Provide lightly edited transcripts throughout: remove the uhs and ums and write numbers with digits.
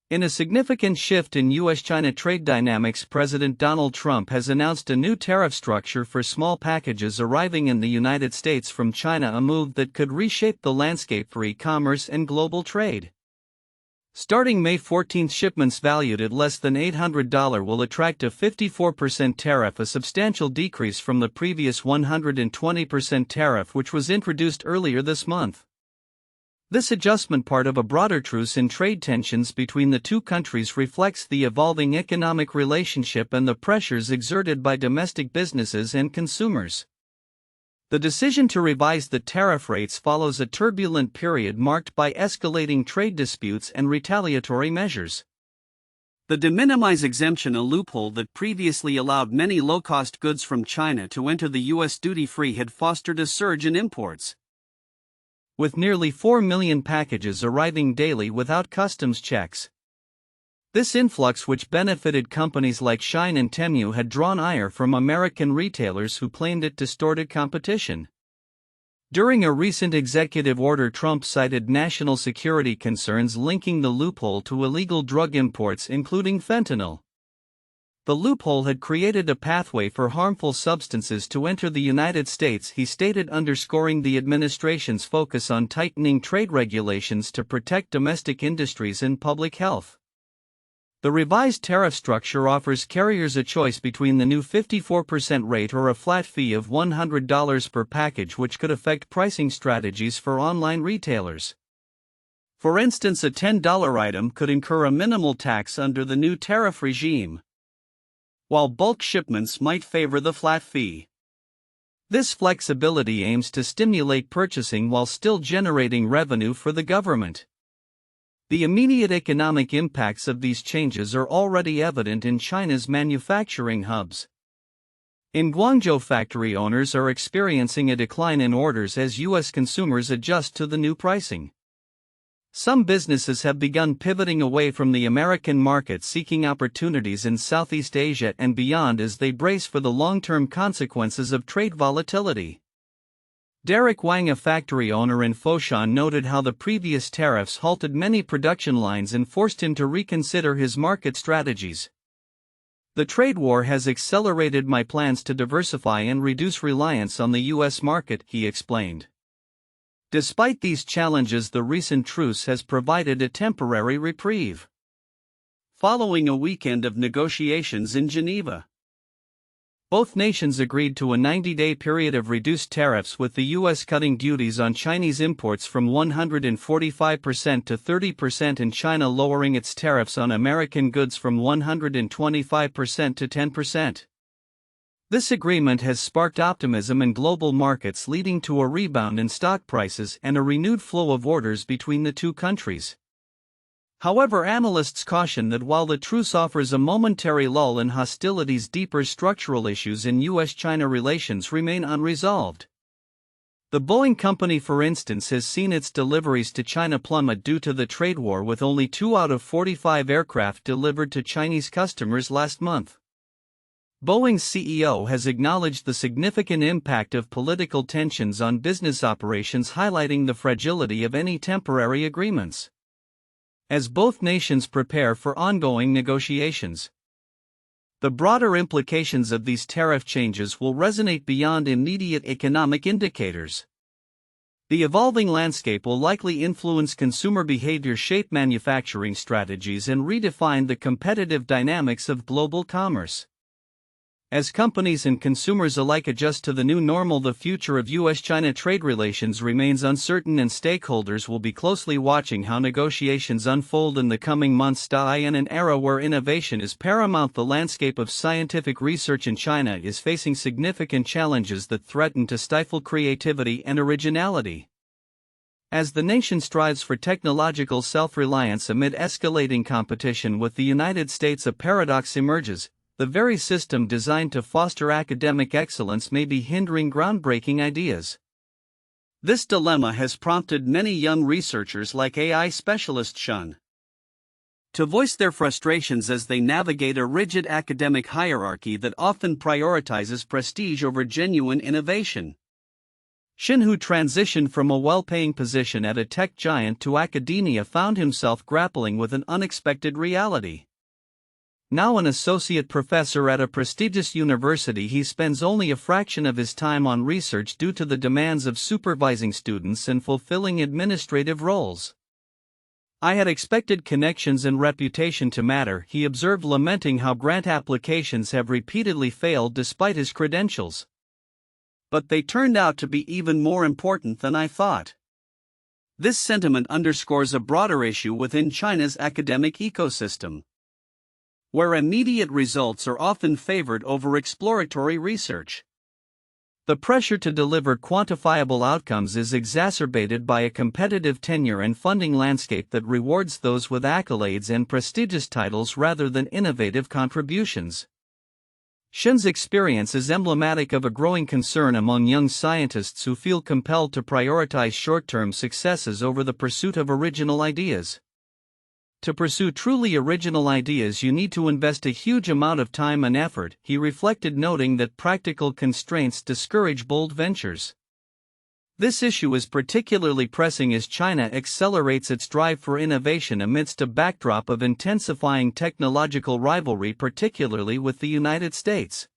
In a significant shift in U.S. China trade dynamics, President Donald Trump has announced a new tariff structure for small packages arriving in the United States from China, a move that could reshape the landscape for e-commerce and global trade. Starting May 14, shipments valued at less than $800 will attract a 54% tariff, a substantial decrease from the previous 120% tariff which was introduced earlier this month. This adjustment, part of a broader truce in trade tensions between the two countries, reflects the evolving economic relationship and the pressures exerted by domestic businesses and consumers. The decision to revise the tariff rates follows a turbulent period marked by escalating trade disputes and retaliatory measures. The de minimis exemption, a loophole that previously allowed many low-cost goods from China to enter the U.S. duty-free, had fostered a surge in imports. With nearly 4 million packages arriving daily without customs checks. This influx, which benefited companies like Shein and Temu, had drawn ire from American retailers who claimed it distorted competition. During a recent executive order, Trump cited national security concerns linking the loophole to illegal drug imports, including fentanyl. The loophole had created a pathway for harmful substances to enter the United States, he stated, underscoring the administration's focus on tightening trade regulations to protect domestic industries and public health. The revised tariff structure offers carriers a choice between the new 54% rate or a flat fee of $100 per package, which could affect pricing strategies for online retailers. For instance, a $10 item could incur a minimal tax under the new tariff regime, while bulk shipments might favor the flat fee. This flexibility aims to stimulate purchasing while still generating revenue for the government. The immediate economic impacts of these changes are already evident in China's manufacturing hubs. In Guangzhou, factory owners are experiencing a decline in orders as U.S. consumers adjust to the new pricing. Some businesses have begun pivoting away from the American market, seeking opportunities in Southeast Asia and beyond as they brace for the long-term consequences of trade volatility. Derek Wang, a factory owner in Foshan, noted how the previous tariffs halted many production lines and forced him to reconsider his market strategies. The trade war has accelerated my plans to diversify and reduce reliance on the U.S. market, he explained. Despite these challenges, the recent truce has provided a temporary reprieve. Following a weekend of negotiations in Geneva, both nations agreed to a 90-day period of reduced tariffs, with the U.S. cutting duties on Chinese imports from 145% to 30% and China lowering its tariffs on American goods from 125% to 10%. This agreement has sparked optimism in global markets, leading to a rebound in stock prices and a renewed flow of orders between the two countries. However, analysts caution that while the truce offers a momentary lull in hostilities, deeper structural issues in U.S. China relations remain unresolved. The Boeing company, for instance, has seen its deliveries to China plummet due to the trade war, with only 2 out of 45 aircraft delivered to Chinese customers last month. Boeing's CEO has acknowledged the significant impact of political tensions on business operations, highlighting the fragility of any temporary agreements. As both nations prepare for ongoing negotiations, the broader implications of these tariff changes will resonate beyond immediate economic indicators. The evolving landscape will likely influence consumer behavior, shape manufacturing strategies, and redefine the competitive dynamics of global commerce. As companies and consumers alike adjust to the new normal, the future of U.S.-China trade relations remains uncertain, and stakeholders will be closely watching how negotiations unfold in the coming months. In an era where innovation is paramount, the landscape of scientific research in China is facing significant challenges that threaten to stifle creativity and originality. As the nation strives for technological self-reliance amid escalating competition with the United States, a paradox emerges. The very system designed to foster academic excellence may be hindering groundbreaking ideas. This dilemma has prompted many young researchers like AI specialist Shun to voice their frustrations as they navigate a rigid academic hierarchy that often prioritizes prestige over genuine innovation. Shin, who transitioned from a well-paying position at a tech giant to academia, found himself grappling with an unexpected reality. Now an associate professor at a prestigious university, he spends only a fraction of his time on research due to the demands of supervising students and fulfilling administrative roles. "I had expected connections and reputation to matter," he observed, lamenting how grant applications have repeatedly failed despite his credentials. "But they turned out to be even more important than I thought." This sentiment underscores a broader issue within China's academic ecosystem, where immediate results are often favored over exploratory research. The pressure to deliver quantifiable outcomes is exacerbated by a competitive tenure and funding landscape that rewards those with accolades and prestigious titles rather than innovative contributions. Shin's experience is emblematic of a growing concern among young scientists who feel compelled to prioritize short-term successes over the pursuit of original ideas. "To pursue truly original ideas, you need to invest a huge amount of time and effort," he reflected, noting that practical constraints discourage bold ventures. This issue is particularly pressing as China accelerates its drive for innovation amidst a backdrop of intensifying technological rivalry, particularly with the United States.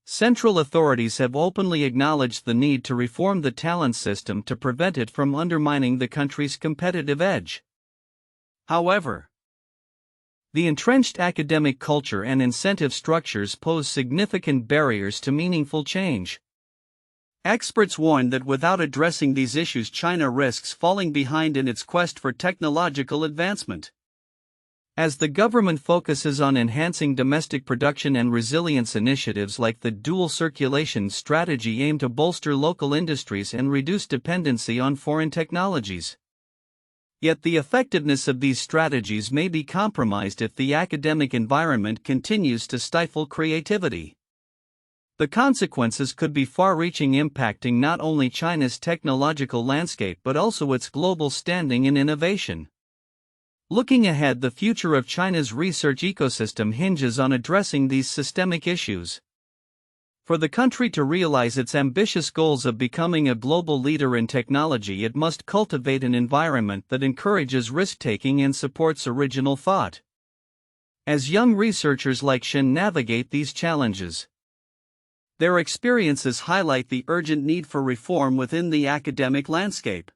Central authorities have openly acknowledged the need to reform the talent system to prevent it from undermining the country's competitive edge. However, the entrenched academic culture and incentive structures pose significant barriers to meaningful change. Experts warn that without addressing these issues, China risks falling behind in its quest for technological advancement. As the government focuses on enhancing domestic production and resilience, initiatives like the dual circulation strategy aim to bolster local industries and reduce dependency on foreign technologies. Yet the effectiveness of these strategies may be compromised if the academic environment continues to stifle creativity. The consequences could be far-reaching, impacting not only China's technological landscape but also its global standing in innovation. Looking ahead, the future of China's research ecosystem hinges on addressing these systemic issues. For the country to realize its ambitious goals of becoming a global leader in technology, it must cultivate an environment that encourages risk-taking and supports original thought. As young researchers like Shin navigate these challenges, their experiences highlight the urgent need for reform within the academic landscape.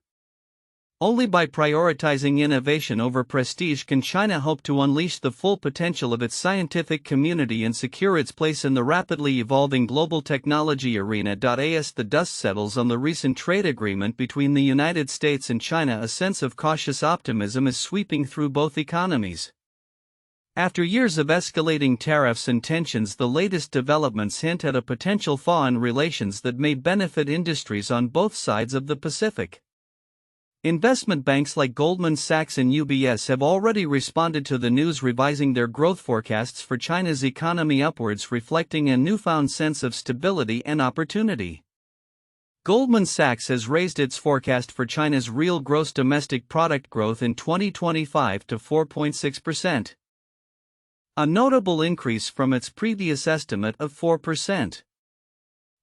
Only by prioritizing innovation over prestige can China hope to unleash the full potential of its scientific community and secure its place in the rapidly evolving global technology arena. As the dust settles on the recent trade agreement between the United States and China, a sense of cautious optimism is sweeping through both economies. After years of escalating tariffs and tensions, the latest developments hint at a potential thaw in relations that may benefit industries on both sides of the Pacific. Investment banks like Goldman Sachs and UBS have already responded to the news, revising their growth forecasts for China's economy upwards, reflecting a newfound sense of stability and opportunity. Goldman Sachs has raised its forecast for China's real gross domestic product growth in 2025 to 4.6%. A notable increase from its previous estimate of 4%.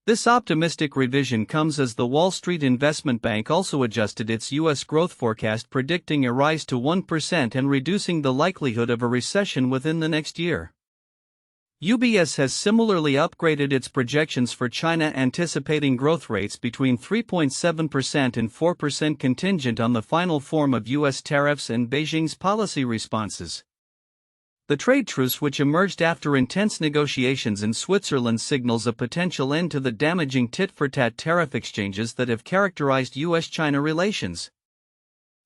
This optimistic revision comes as the Wall Street Investment Bank also adjusted its U.S. growth forecast, predicting a rise to 1% and reducing the likelihood of a recession within the next year. UBS has similarly upgraded its projections for China, anticipating growth rates between 3.7% and 4%, contingent on the final form of U.S. tariffs and Beijing's policy responses. The trade truce, which emerged after intense negotiations in Switzerland, signals a potential end to the damaging tit-for-tat tariff exchanges that have characterized U.S. China relations.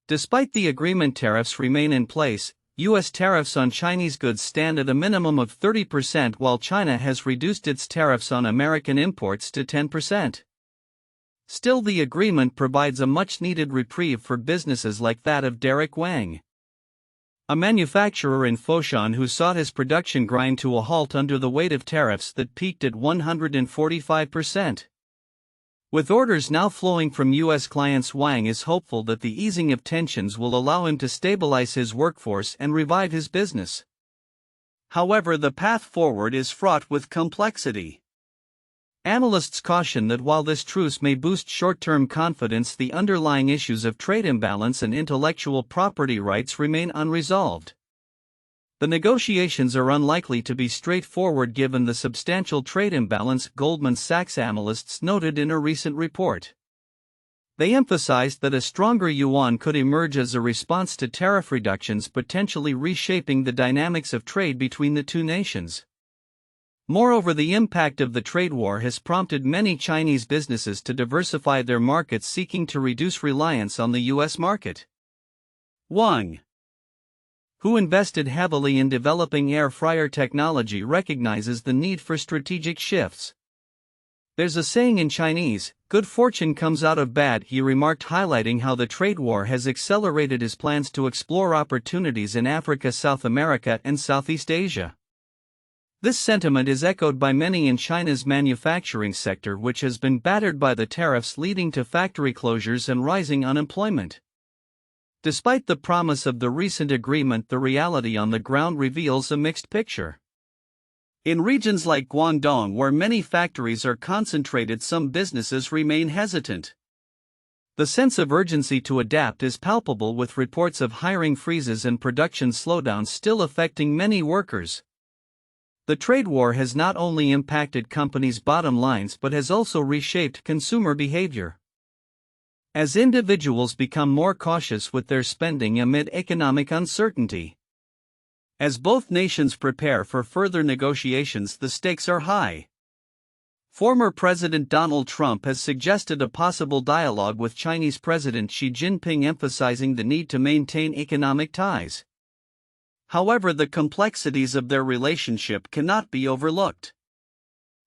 Despite the agreement, tariffs remain in place. U.S. tariffs on Chinese goods stand at a minimum of 30%, while China has reduced its tariffs on American imports to 10%. Still, the agreement provides a much-needed reprieve for businesses like that of Derek Wang, a manufacturer in Foshan who sought his production grind to a halt under the weight of tariffs that peaked at 145%. With orders now flowing from U.S. clients, Wang is hopeful that the easing of tensions will allow him to stabilize his workforce and revive his business. However, the path forward is fraught with complexity. Analysts caution that while this truce may boost short-term confidence, the underlying issues of trade imbalance and intellectual property rights remain unresolved. The negotiations are unlikely to be straightforward given the substantial trade imbalance, Goldman Sachs analysts noted in a recent report. They emphasized that a stronger yuan could emerge as a response to tariff reductions, potentially reshaping the dynamics of trade between the two nations. Moreover, the impact of the trade war has prompted many Chinese businesses to diversify their markets, seeking to reduce reliance on the U.S. market. Wang, who invested heavily in developing air fryer technology, recognizes the need for strategic shifts. There's a saying in Chinese, "Good fortune comes out of bad," he remarked, highlighting how the trade war has accelerated his plans to explore opportunities in Africa, South America, and Southeast Asia. This sentiment is echoed by many in China's manufacturing sector, which has been battered by the tariffs, leading to factory closures and rising unemployment. Despite the promise of the recent agreement, the reality on the ground reveals a mixed picture. In regions like Guangdong, where many factories are concentrated, some businesses remain hesitant. The sense of urgency to adapt is palpable, with reports of hiring freezes and production slowdowns still affecting many workers. The trade war has not only impacted companies' bottom lines but has also reshaped consumer behavior. As individuals become more cautious with their spending amid economic uncertainty. As both nations prepare for further negotiations, the stakes are high. Former President Donald Trump has suggested a possible dialogue with Chinese President Xi Jinping, emphasizing the need to maintain economic ties. However, the complexities of their relationship cannot be overlooked.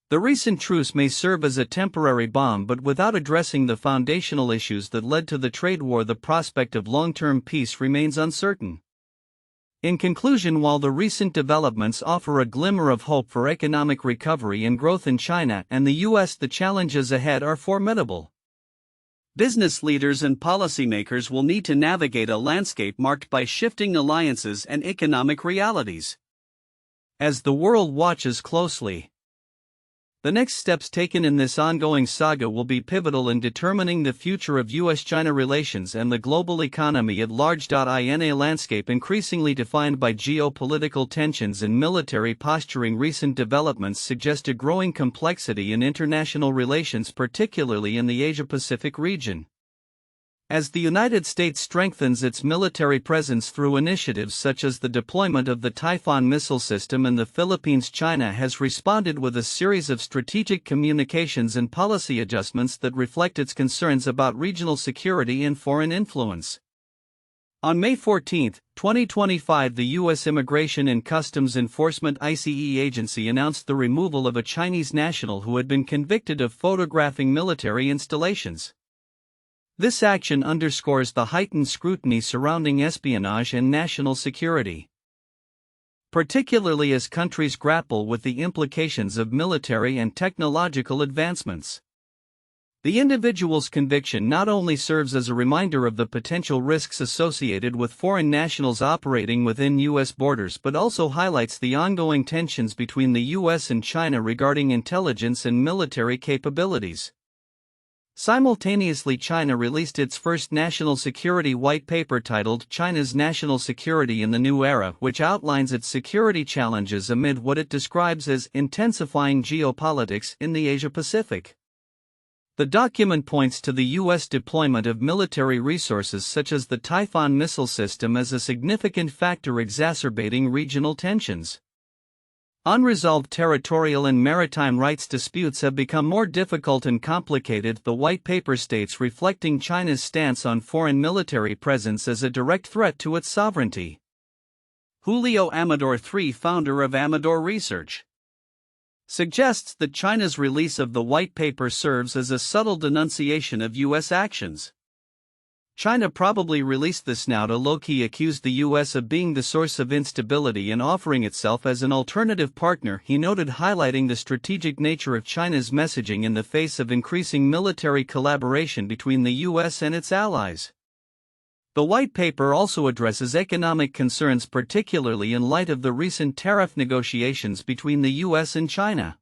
The recent truce may serve as a temporary balm, but without addressing the foundational issues that led to the trade war, the prospect of long-term peace remains uncertain. In conclusion, while the recent developments offer a glimmer of hope for economic recovery and growth in China and the U.S., the challenges ahead are formidable. Business leaders and policymakers will need to navigate a landscape marked by shifting alliances and economic realities. As the world watches closely, the next steps taken in this ongoing saga will be pivotal in determining the future of U.S.-China relations and the global economy at large. In a landscape increasingly defined by geopolitical tensions and military posturing, recent developments suggest a growing complexity in international relations, particularly in the Asia-Pacific region. As the United States strengthens its military presence through initiatives such as the deployment of the Typhoon missile system in the Philippines, China has responded with a series of strategic communications and policy adjustments that reflect its concerns about regional security and foreign influence. On May 14, 2025, the U.S. Immigration and Customs Enforcement (ICE) agency announced the removal of a Chinese national who had been convicted of photographing military installations. This action underscores the heightened scrutiny surrounding espionage and national security, particularly as countries grapple with the implications of military and technological advancements. The individual's conviction not only serves as a reminder of the potential risks associated with foreign nationals operating within U.S. borders, but also highlights the ongoing tensions between the U.S. and China regarding intelligence and military capabilities. Simultaneously, China released its first national security white paper titled China's National Security in the New Era, which outlines its security challenges amid what it describes as intensifying geopolitics in the Asia-Pacific. The document points to the U.S. deployment of military resources such as the Typhoon missile system as a significant factor exacerbating regional tensions. Unresolved territorial and maritime rights disputes have become more difficult and complicated, the white paper states, reflecting China's stance on foreign military presence as a direct threat to its sovereignty. Julio Amador III, founder of Amador Research, suggests that China's release of the white paper serves as a subtle denunciation of U.S. actions. China probably released this now to low-key accuse the U.S. of being the source of instability and offering itself as an alternative partner, he noted, highlighting the strategic nature of China's messaging in the face of increasing military collaboration between the U.S. and its allies. The white paper also addresses economic concerns, particularly in light of the recent tariff negotiations between the U.S. and China.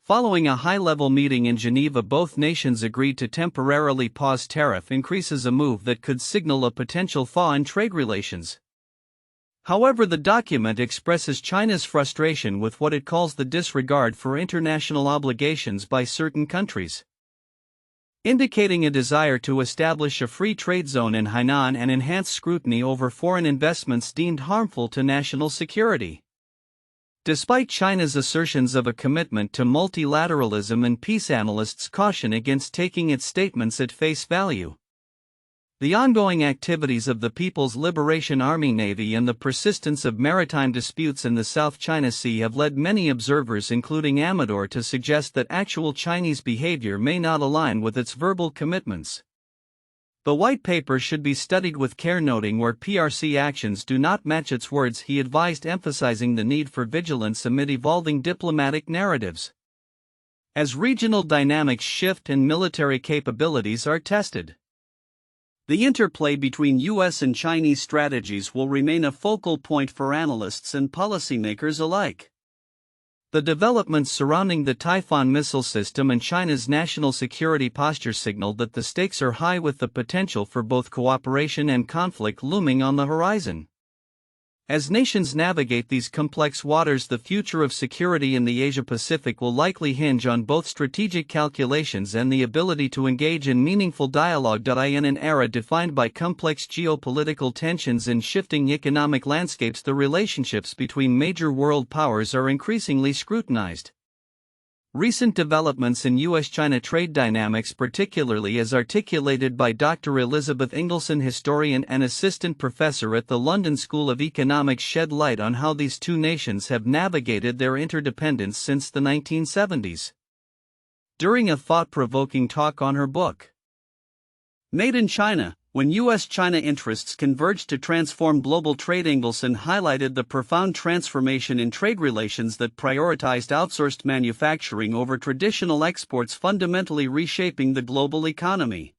Following a high-level meeting in Geneva, both nations agreed to temporarily pause tariff increases, a move that could signal a potential thaw in trade relations. However, the document expresses China's frustration with what it calls the disregard for international obligations by certain countries, indicating a desire to establish a free trade zone in Hainan and enhance scrutiny over foreign investments deemed harmful to national security. Despite China's assertions of a commitment to multilateralism and peace, analysts caution against taking its statements at face value. The ongoing activities of the People's Liberation Army Navy and the persistence of maritime disputes in the South China Sea have led many observers, including Amador, to suggest that actual Chinese behavior may not align with its verbal commitments. The white paper should be studied with care, noting where PRC actions do not match its words, he advised, emphasizing the need for vigilance amid evolving diplomatic narratives. As regional dynamics shift and military capabilities are tested, the interplay between U.S. and Chinese strategies will remain a focal point for analysts and policymakers alike. The developments surrounding the Typhoon missile system and China's national security posture signal that the stakes are high, with the potential for both cooperation and conflict looming on the horizon. As nations navigate these complex waters, the future of security in the Asia-Pacific will likely hinge on both strategic calculations and the ability to engage in meaningful dialogue. In an era defined by complex geopolitical tensions and shifting economic landscapes, the relationships between major world powers are increasingly scrutinized. Recent developments in U.S. China trade dynamics, particularly as articulated by Dr. Elizabeth Ingleson, historian and assistant professor at the London School of Economics, shed light on how these two nations have navigated their interdependence since the 1970s. During a thought-provoking talk on her book, Made in China, When U.S.-China Interests Converged to Transform Global Trade, Ingleson highlighted the profound transformation in trade relations that prioritized outsourced manufacturing over traditional exports, fundamentally reshaping the global economy.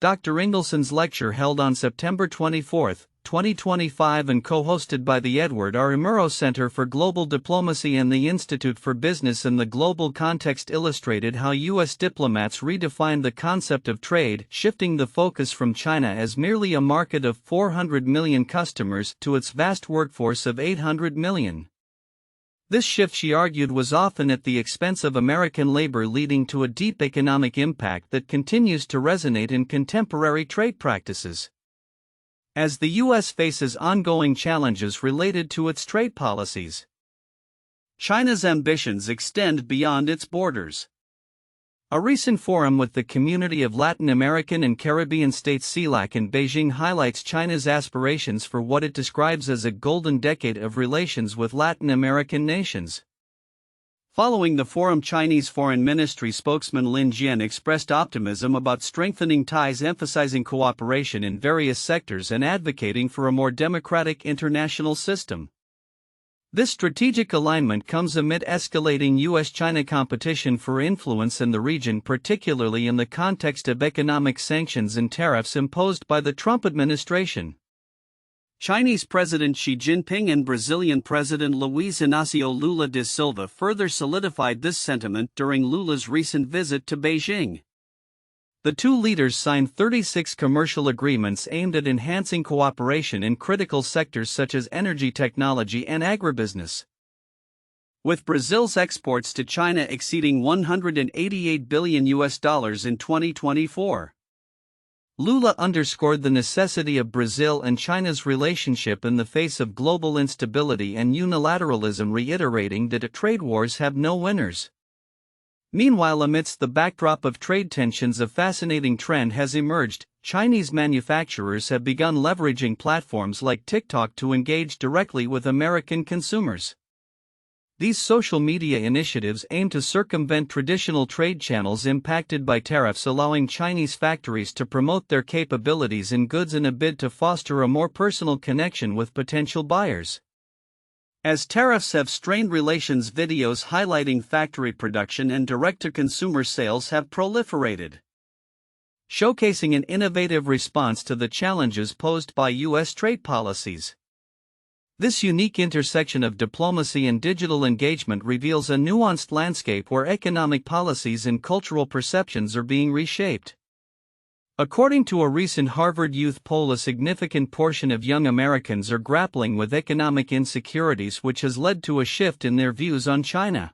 Dr. Ingleson's lecture, held on September 24, 2025 and co-hosted by the Edward R. Murrow Center for Global Diplomacy and the Institute for Business in the Global Context, illustrated how U.S. diplomats redefined the concept of trade, shifting the focus from China as merely a market of 400 million customers to its vast workforce of 800 million. This shift, she argued, was often at the expense of American labor, leading to a deep economic impact that continues to resonate in contemporary trade practices. As the U.S. faces ongoing challenges related to its trade policies, China's ambitions extend beyond its borders. A recent forum with the Community of Latin American and Caribbean States (CELAC) in Beijing highlights China's aspirations for what it describes as a golden decade of relations with Latin American nations. Following the forum, Chinese Foreign Ministry spokesman Lin Jian expressed optimism about strengthening ties, emphasizing cooperation in various sectors and advocating for a more democratic international system. This strategic alignment comes amid escalating U.S.-China competition for influence in the region, particularly in the context of economic sanctions and tariffs imposed by the Trump administration. Chinese President Xi Jinping and Brazilian President Luiz Inácio Lula da Silva further solidified this sentiment during Lula's recent visit to Beijing. The two leaders signed 36 commercial agreements aimed at enhancing cooperation in critical sectors such as energy, technology, and agribusiness. With Brazil's exports to China exceeding $188 billion in 2024. Lula underscored the necessity of Brazil and China's relationship in the face of global instability and unilateralism, reiterating that trade wars have no winners. Meanwhile, amidst the backdrop of trade tensions, a fascinating trend has emerged. Chinese manufacturers have begun leveraging platforms like TikTok to engage directly with American consumers. These social media initiatives aim to circumvent traditional trade channels impacted by tariffs, allowing Chinese factories to promote their capabilities in goods in a bid to foster a more personal connection with potential buyers. As tariffs have strained relations, videos highlighting factory production and direct-to-consumer sales have proliferated, showcasing an innovative response to the challenges posed by U.S. trade policies. This unique intersection of diplomacy and digital engagement reveals a nuanced landscape where economic policies and cultural perceptions are being reshaped. According to a recent Harvard Youth poll, a significant portion of young Americans are grappling with economic insecurities, which has led to a shift in their views on China.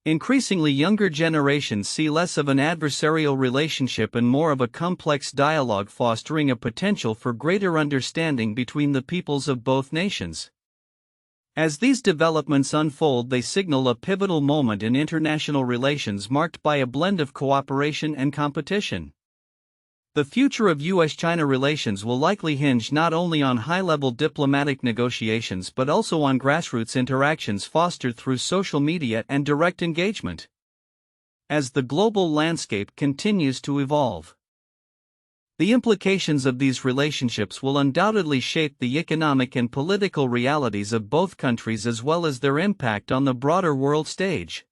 Increasingly, younger generations see less of an adversarial relationship and more of a complex dialogue, fostering a potential for greater understanding between the peoples of both nations. As these developments unfold, they signal a pivotal moment in international relations marked by a blend of cooperation and competition. The future of U.S. China relations will likely hinge not only on high-level diplomatic negotiations but also on grassroots interactions fostered through social media and direct engagement. As the global landscape continues to evolve, the implications of these relationships will undoubtedly shape the economic and political realities of both countries as well as their impact on the broader world stage.